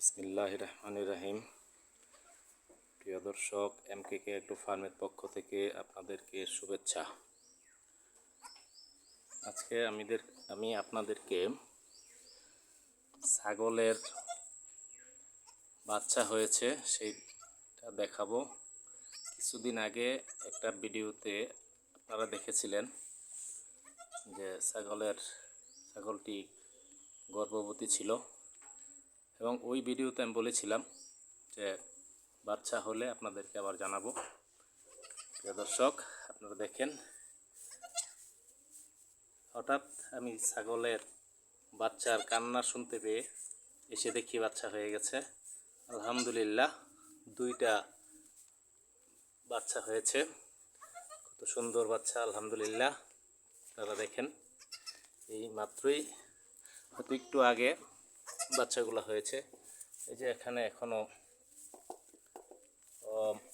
বিসমিল্লাহির রহমানির রহিম। প্রিয় দর্শক, এমকেকে একটু ফার্মের পক্ষ থেকে আপনাদেরকে শুভেচ্ছা। আজকে আমি আপনাদেরকে ছাগলের বাচ্চা হয়েছে সেইটা দেখাবো। কিছুদিন আগে একটা ভিডিওতে আপনারা দেখেছিলেন যে ছাগলটি গর্ভবতী ছিল, এবং ওই ভিডিওতে আমি বলেছিলাম যে বাচ্চা হলে আপনাদেরকে আবার জানাবো। প্রিয় দর্শক, আপনারা দেখেন, হঠাৎ আমি ছাগলের বাচ্চার কান্না শুনতে পেয়ে এসে দেখি বাচ্চা হয়ে গেছে। আলহামদুলিল্লাহ, 2টা বাচ্চা হয়েছে। কত সুন্দর বাচ্চা, আলহামদুলিল্লাহ। আপনারা দেখেন, এই মাত্রই হয়তো একটু আগে বাচ্চাগুলো হয়েছে। এই যে এখানে এখনো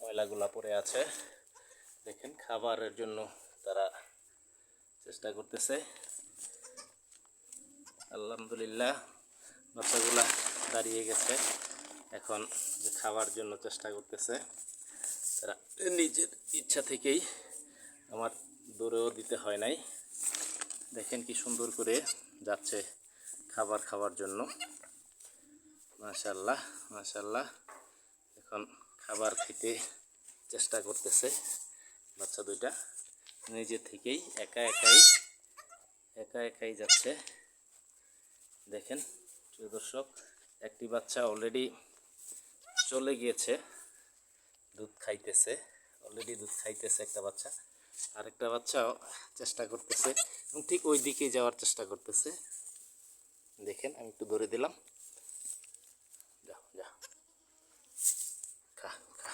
ময়লাগুলা পড়ে আছে, দেখেন। খাবারের জন্য তারা চেষ্টা করতেছে। আলহামদুলিল্লাহ, বাচ্চাগুলা দাঁড়িয়ে গেছে, এখন যে খাবার জন্য চেষ্টা করতেছে। তারা নিজের ইচ্ছা থেকেই, আমার দৌড়েও দিতে হয় নাই। দেখেন কি সুন্দর করে যাচ্ছে খাবার খাওয়ার জন্য। মাশাআল্লাহ মাশাআল্লাহ, এখন খাবার খেতে চেষ্টা করতেছে। বাচ্চা 2টা নিজে থেকেই একা একাই যাচ্ছে। দেখেন প্রিয় দর্শক, একটি বাচ্চা অলরেডি চলে গিয়েছে, দুধ খাইতেছে একটা বাচ্চা। আরেকটা বাচ্চাও চেষ্টা করতেছে এবং ঠিক ওই দিকে যাওয়ার চেষ্টা করতেছে। দেখেন, আমি একটু ধরে দিলাম, যা খা খা।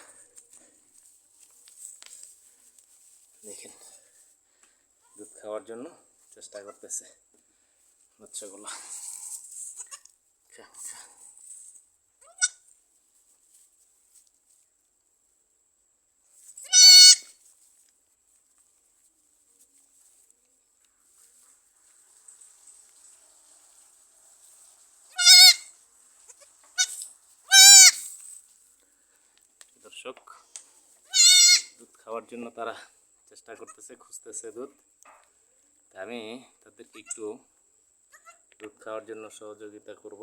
দেখেন, দুধ খাওয়ার জন্য চেষ্টা করতেছে বাচ্চাগুলো। খা খা। দর্শক, দুধ খাওয়ার জন্য তারা চেষ্টা করতেছে, খুঁজতেছে দুধ। আমি তাদেরকে একটু দুধ খাওয়ার জন্য সহযোগিতা করব।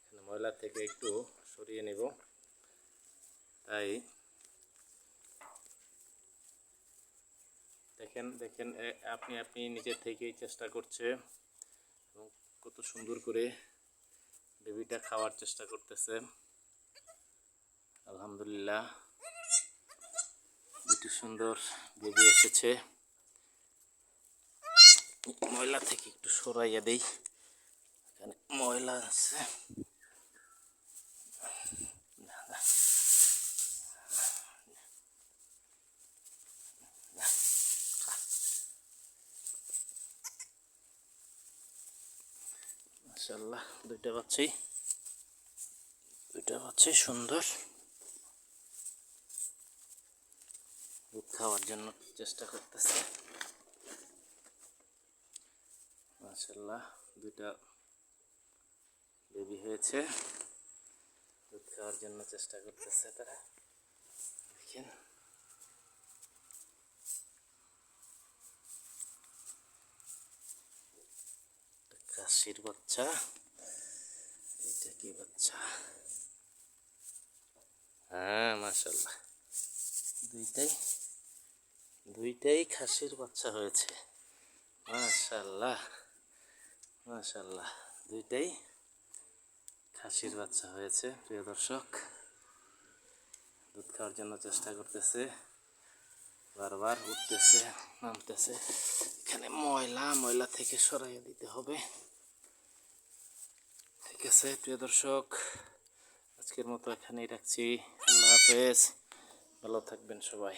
এখানে ময়লা থেকে একটু সরিয়ে নেব, তাই দেখেন আপনি নিজের থেকেই চেষ্টা করছে এবং কত সুন্দর করে বেবিটা খাওয়ার চেষ্টা করতেছে। আলহামদুলিল্লাহ, 2টি সুন্দর বেবি এসেছে। ময়লা থেকে একটু সরাইয়া দেই, এখানে ময়লা আছে। মাশাআল্লাহ, 2টা বাচ্চাই সুন্দর। দুধ খাওয়ার জন্য চেষ্টা করতেছে। মাশাআল্লাহ, 2টা বেবি হয়েছে, দুধ খাওয়ার জন্য চেষ্টা করতেছে তারা। দেখেন, খাসির বাচ্চা। এটা কি বাচ্চা? হ্যাঁ, মাশাআল্লাহ, দুইটাই খাসির বাচ্চা হয়েছে। মাশাআল্লাহ মাশাআল্লাহ, 2টাই খাসির বাচ্চা হয়েছে। প্রিয় দর্শক, দুধ খাওয়ার জন্য চেষ্টা করতেছে, বারবার উঠতেছে নামতেছে। এখানে ময়লা থেকে সরাইয়ে দিতে হবে। ঠিক আছে প্রিয় দর্শক, আজকের মতো এখানেই রাখছি। আল্লাহ হাফেজ, ভালো থাকবেন সবাই।